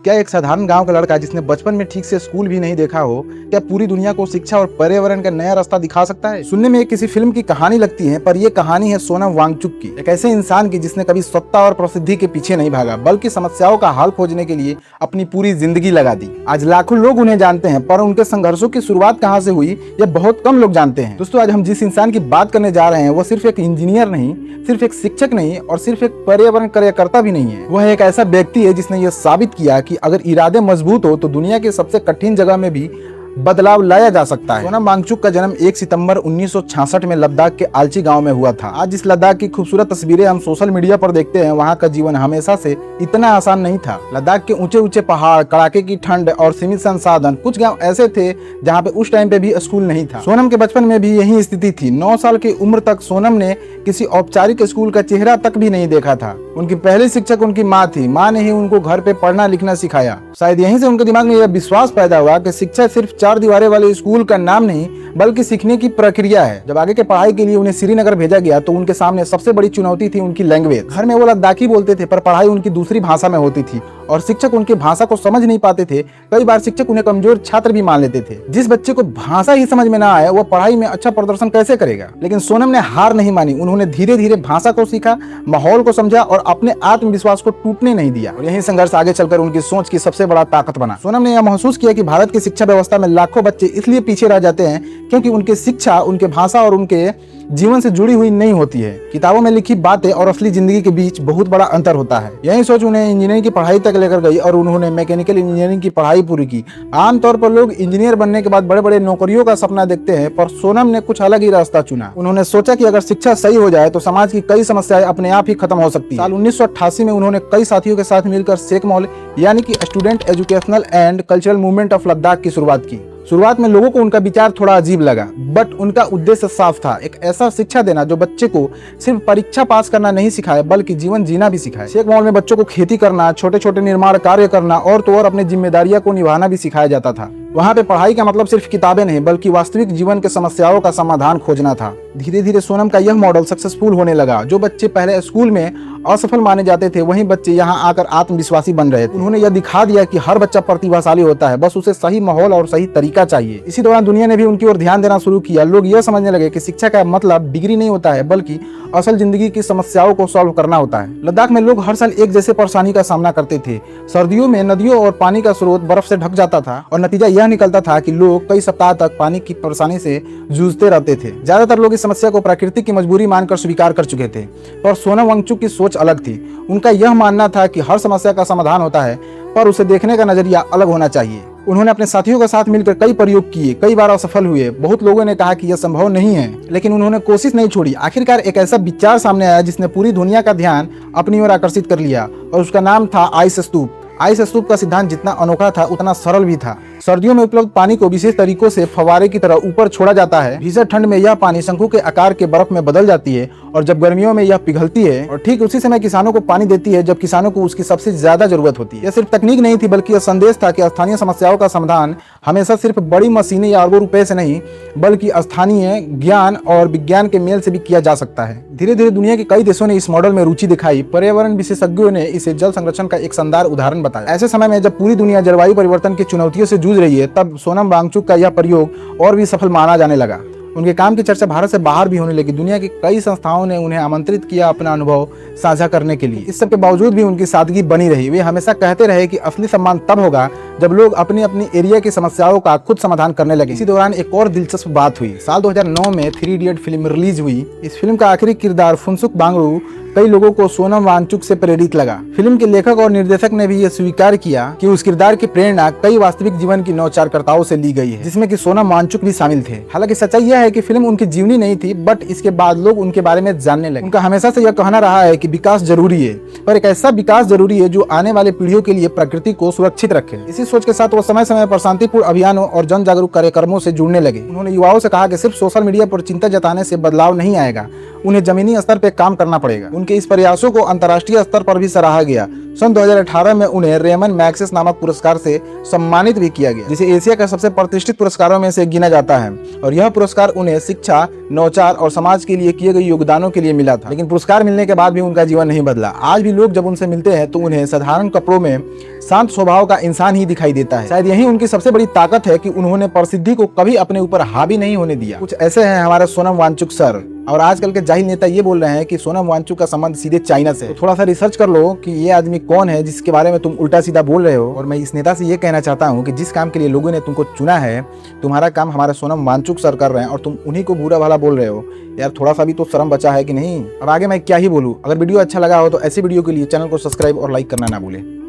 क्या एक साधारण गांव का लड़का जिसने बचपन में ठीक से स्कूल भी नहीं देखा हो, क्या पूरी दुनिया को शिक्षा और पर्यावरण का नया रास्ता दिखा सकता है? सुनने में किसी फिल्म की कहानी लगती है, पर यह कहानी है सोनम वांगचुक की, एक ऐसे इंसान की जिसने कभी सत्ता और प्रसिद्धि के पीछे नहीं भागा, बल्कि समस्याओं का हल खोजने के लिए अपनी पूरी जिंदगी लगा दी। आज लाखों लोग उन्हें जानते हैं, पर उनके संघर्षों की शुरुआत कहाँ से हुई यह बहुत कम लोग जानते हैं। दोस्तों, आज हम जिस इंसान की बात करने जा रहे हैं वो सिर्फ एक इंजीनियर नहीं, सिर्फ एक शिक्षक नहीं और सिर्फ एक पर्यावरण कार्यकर्ता भी नहीं है। वह एक ऐसा व्यक्ति है जिसने यह साबित किया कि अगर इरादे मजबूत हो तो दुनिया के सबसे कठिन जगह में भी बदलाव लाया जा सकता है। सोनम वांगचुक का जन्म 1 सितंबर 1966 में लद्दाख के आल्ची गांव में हुआ था। आज जिस लद्दाख की खूबसूरत तस्वीरें हम सोशल मीडिया पर देखते हैं, वहां का जीवन हमेशा से इतना आसान नहीं था। लद्दाख के ऊंचे ऊंचे पहाड़, कड़ाके की ठंड और सीमित संसाधन, कुछ गांव ऐसे थे जहां पे उस टाइम पे भी स्कूल नहीं था। सोनम के बचपन में भी यही स्थिति थी। 9 साल की उम्र तक सोनम ने किसी औपचारिक स्कूल का चेहरा तक भी नहीं देखा था। उनकी पहली शिक्षक उनकी माँ थी। माँ ने ही उनको घर पे पढ़ना लिखना सिखाया। शायद यहीं से उनके दिमाग में यह विश्वास पैदा हुआ कि शिक्षा सिर्फ 4 दीवारें वाले स्कूल का नाम नहीं, बल्कि सीखने की प्रक्रिया है। जब आगे के पढ़ाई के लिए उन्हें श्रीनगर भेजा गया तो उनके सामने सबसे बड़ी चुनौती थी उनकी लैंग्वेज। घर में वो लद्दाखी बोलते थे, पर पढ़ाई उनकी दूसरी भाषा में होती थी और शिक्षक उनकी भाषा को समझ नहीं पाते थे। कई बार शिक्षक उन्हें कमजोर छात्र भी मान लेते थे। जिस बच्चे को भाषा ही समझ में ना आए, वो पढ़ाई में अच्छा प्रदर्शन कैसे करेगा? लेकिन सोनम ने हार नहीं मानी। उन्होंने धीरे धीरे भाषा को सीखा, माहौल को समझा और अपने आत्मविश्वास को टूटने नहीं दिया। और यही संघर्ष आगे चलकर उनकी सोच की सबसे बड़ा ताकत बना। सोनम ने यह महसूस किया कि भारत की शिक्षा व्यवस्था में लाखों बच्चे इसलिए पीछे रह जाते हैं क्योंकि उनकी शिक्षा उनके भाषा और उनके जीवन से जुड़ी हुई नहीं होती है। किताबों में लिखी बातें और असली जिंदगी के बीच बहुत बड़ा अंतर होता है। यही सोच उन्हें इंजीनियरिंग की पढ़ाई तक लेकर गई और उन्होंने मैकेनिकल इंजीनियरिंग की पढ़ाई पूरी की। आमतौर पर लोग इंजीनियर बनने के बाद बड़े बड़े नौकरियों का सपना देखते हैं, पर सोनम ने कुछ अलग ही रास्ता चुना। उन्होंने सोचा कि अगर शिक्षा सही हो जाए तो समाज की कई समस्याएं अपने आप ही खत्म हो सकती हैं। साल 1988 में उन्होंने कई साथियों के साथ मिलकर शेख मॉल यानी कि student educational and cultural movement of Ladakh की शुरुआत की। शुरुआत में लोगों को उनका विचार थोड़ा अजीब लगा, बट उनका उद्देश्य साफ था, एक ऐसा शिक्षा देना जो बच्चे को सिर्फ परीक्षा पास करना नहीं सिखाए बल्कि जीवन जीना भी सिखाए। शेख मॉल में बच्चों को खेती करना, छोटे छोटे निर्माण कार्य करना और तो और अपनी जिम्मेदारियों को निभाना भी सिखाया जाता था। वहाँ पे पढ़ाई का मतलब सिर्फ किताबें नहीं बल्कि वास्तविक जीवन के समस्याओं का समाधान खोजना था। धीरे धीरे सोनम का यह मॉडल सक्सेसफुल होने लगा। जो बच्चे पहले स्कूल में असफल माने जाते थे, वहीं बच्चे यहाँ आकर आत्मविश्वासी बन रहे थे। उन्होंने यह दिखा दिया कि हर बच्चा प्रतिभाशाली होता है, बस उसे सही माहौल और सही तरीका चाहिए। इसी दौरान दुनिया ने भी उनकी ओर ध्यान देना शुरू किया। लोग यह समझने लगे कि शिक्षा का मतलब डिग्री नहीं होता है, बल्कि असल जिंदगी की समस्याओं को सॉल्व करना होता है। लद्दाख में लोग हर साल एक जैसे परेशानी का सामना करते थे। सर्दियों में नदियों और पानी का स्रोत बर्फ से ढक जाता था और नतीजा यह निकलता था कि लोग कई सप्ताह तक पानी की परेशानी से जूझते रहते थे। ज्यादातर लोग इस समस्या को प्रकृति की मजबूरी मानकर स्वीकार कर चुके थे, पर सोनम वांगचुक की सोच अलग थी। उनका यह मानना था कि हर समस्या का समाधान होता है, पर उसे देखने का नजरिया अलग होना चाहिए। उन्होंने अपने साथियों के साथ मिलकर कई प्रयोग किए, कई बार असफल हुए। बहुत लोगों ने कहा कि यह संभव नहीं है, लेकिन उन्होंने कोशिश नहीं छोड़ी। आखिरकार एक ऐसा विचार सामने आया जिसने पूरी दुनिया का ध्यान अपनी ओर आकर्षित कर लिया और उसका नाम था आइस स्तूप। आइस स्तूप का सिद्धांत जितना अनोखा था उतना सरल भी था। सर्दियों में उपलब्ध पानी को विशेष तरीकों से फव्वारे की तरह ऊपर छोड़ा जाता है। भीषण ठंड में यह पानी शंकु के आकार के बर्फ में बदल जाती है और जब गर्मियों में यह पिघलती है और ठीक उसी समय किसानों को पानी देती है जब किसानों को उसकी सबसे ज्यादा जरूरत होती है। यह सिर्फ तकनीक नहीं थी, बल्कि यह संदेश था कि स्थानीय समस्याओं का समाधान हमेशा सिर्फ बड़ी मशीनें या अरबों रुपए से नहीं, बल्कि स्थानीय ज्ञान और विज्ञान के मेल से भी किया जा सकता है। धीरे धीरे दुनिया के कई देशों ने इस मॉडल में रुचि दिखाई। पर्यावरण विशेषज्ञों ने इसे जल संरक्षण का एक शानदार उदाहरण बताया। ऐसे समय में जब पूरी दुनिया जलवायु परिवर्तन की चुनौतियों से जूझ रही है, तब सोनम वांगचुक का यह प्रयोग और भी सफल माना जाने लगा। उनके काम की चर्चा भारत से बाहर भी होने लगी। दुनिया की कई संस्थाओं ने उन्हें आमंत्रित किया अपना अनुभव साझा करने के लिए। इस सब के बावजूद भी उनकी सादगी बनी रही। वे हमेशा कहते रहे कि असली सम्मान तब होगा जब लोग अपनी अपनी एरिया की समस्याओं का खुद समाधान करने लगे। इसी दौरान एक और दिलचस्प बात हुई। साल 2009 में 3 इडियट फिल्म रिलीज हुई। इस फिल्म का आखिरी किरदार फुनसुक वांगचुक कई लोगों को सोनम वांगचुक से प्रेरित लगा। फिल्म के लेखक और निर्देशक ने भी यह स्वीकार किया कि उस किरदार की प्रेरणा कई वास्तविक जीवन की नौचारकर्ताओं से ली गई है, जिसमें कि सोनम वांगचुक भी शामिल थे। हालांकि सच्चाई यह है कि फिल्म उनकी जीवनी नहीं थी, बट इसके बाद लोग उनके बारे में जानने लगे। उनका हमेशा से यह कहना रहा है कि विकास जरूरी है, पर एक ऐसा विकास जरूरी है जो आने वाले पीढ़ियों के लिए प्रकृति को सुरक्षित रखे। इसी सोच के साथ वो समय समय पर शांतिपूर्ण अभियानों और जन जागरूक कार्यक्रमों से जुड़ने लगे। उन्होंने युवाओं से कहा कि सिर्फ सोशल मीडिया पर चिंता जताने से बदलाव नहीं आएगा, उन्हें जमीनी स्तर पर काम करना पड़ेगा। उनके इस प्रयासों को अंतर्राष्ट्रीय स्तर पर भी सराहा गया। सन 2018 में उन्हें रेमन मैग्सेस नामक पुरस्कार से सम्मानित भी किया गया, जिसे एशिया का सबसे प्रतिष्ठित पुरस्कारों में से गिना जाता है। और यह पुरस्कार उन्हें शिक्षा, नवाचार और समाज के लिए किए गए योगदानों के लिए मिला था। लेकिन पुरस्कार मिलने के बाद भी उनका जीवन नहीं बदला। आज भी लोग जब उनसे मिलते हैं तो उन्हें साधारण कपड़ों में शांत स्वभाव का इंसान ही दिखाई देता है। शायद यही उनकी सबसे बड़ी ताकत है कि उन्होंने प्रसिद्धि को कभी अपने ऊपर हावी नहीं होने दिया। कुछ ऐसे हैं हमारे सोनम वांगचुक सर। और आजकल के जाहिल नेता ये बोल रहे हैं कि सोनम वांगचुक का संबंध सीधे चाइना से। तो थोड़ा सा रिसर्च कर लो कि ये आदमी कौन है जिसके बारे में तुम उल्टा सीधा बोल रहे हो। और मैं इस नेता से ये कहना चाहता हूँ कि जिस काम के लिए लोगों ने तुमको चुना है, तुम्हारा काम हमारे सोनम वांगचुक सर कर रहे हैं और तुम उन्हीं को बुरा भला बोल रहे हो। यार थोड़ा सा भी तो शर्म बचा है कि नहीं। अब आगे मैं क्या ही बोलूँ। अगर वीडियो अच्छा लगा हो तो ऐसी वीडियो के लिए चैनल को सब्सक्राइब और लाइक करना ना भूलें।